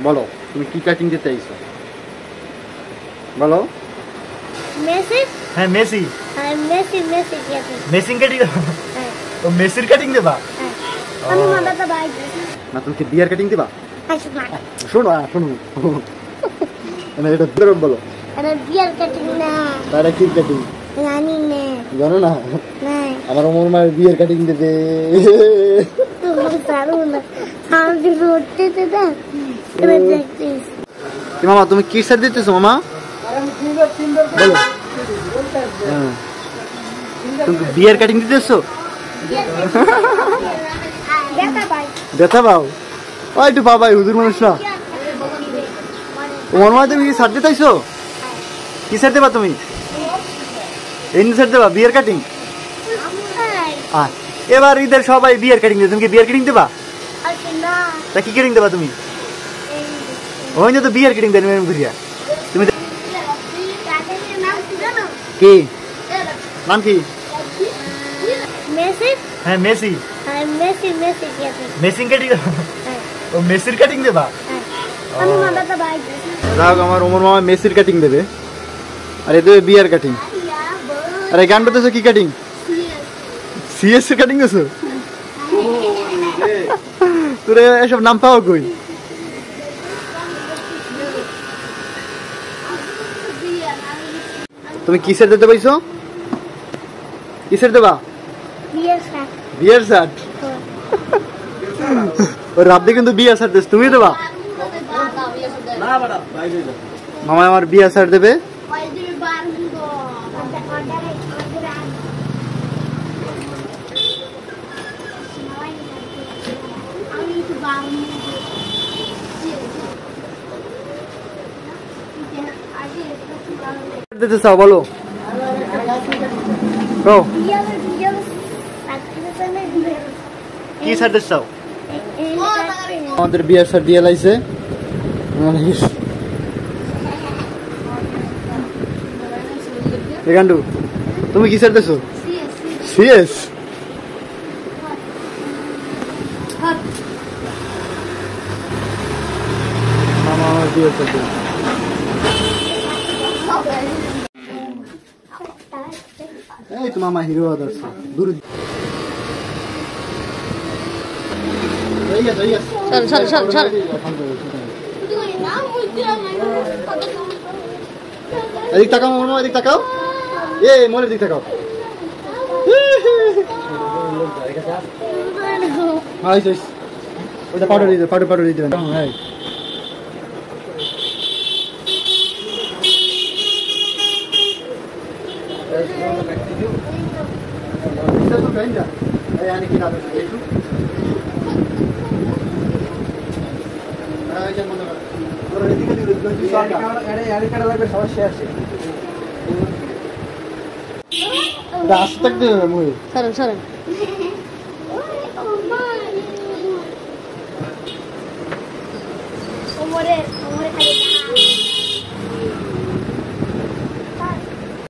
বলো তুমি কি কাটিং দিতে চাইছো বলো মেসি হ্যাঁ মেসি হ্যাঁ মেসি কাটিং মেসিং কাটিং হ্যাঁ ও মেসির কাটিং দেবা হ্যাঁ আমি মাদা তো ভাই না তুমি কি বিয়ার কাটিং দিবা আচ্ছা শোনো শোনো না এটা ধরে বলো আরে বিয়ার কাটিং না তারা কি কাটিং জানি না জানো না না আমার ওমর মা বিয়ার কাটিং দেবে তুমি সারু না আমি রোটে তে দা তুমি দেখছিস মামা তুমি কি সার দিতেছো মামা বলো তুমি বিয়ার কাটিং দিতেছো ব্যথা পাও ওই একটু বাবাই হুজুর মানুষ না ওমর মা তুমি কি সার দিতেছো কি সার দেবা তুমি এমনি সার দেবা বিয়ার কাটিং এবার ঈদের সবাই বিয়ার কাটিং দেবে তুমি কি বিয়ার কাটিং দেবা তা কি কাটিং দেবা তুমি ওই না তো বিয়ার কাটিং দেন মেম করিয়া তুমি কি নাম কি মেসি হ্যাঁ মেসি হ্যাঁ মেসি কাটিং মেসিং কাটিং ও মেসির কাটিং দেবা আমি মাদা তো ভাই যাক আমার ওমর মামা মেসির কাটিং দেবে আর এ দেবে বিয়ার কাটিং আরে গান বাজতেছো কি কাটিং সিএস এর কাটিং দেছো তোরে এসব নাম পাও কই তুমি কিসের দিতে পাইছো কিসের দেবা বিয়ার শার্ট ওই রাব্দি কিন্তু বিয়ার শার্ট দেস তুমি দেবা মামা আমার বিয়ার শার্ট দেবে দিতে চাও বলো কি শার্ট দিতে চাও আমাদের বিয়ার শার্ট দিয়ে লাইছে গান্ডু তুমি কি শার্ট দিছো সিএস মামা আমার বিয়ার শার্ট এই তো মামা হিরো আদর্শ দূর চল এদিক তাকাও মামা এদিক তাকাও মোলের দিক তাকাও ওটা পাউডার দিতে পাউডার দিতে হ্যাঁ রাস্তা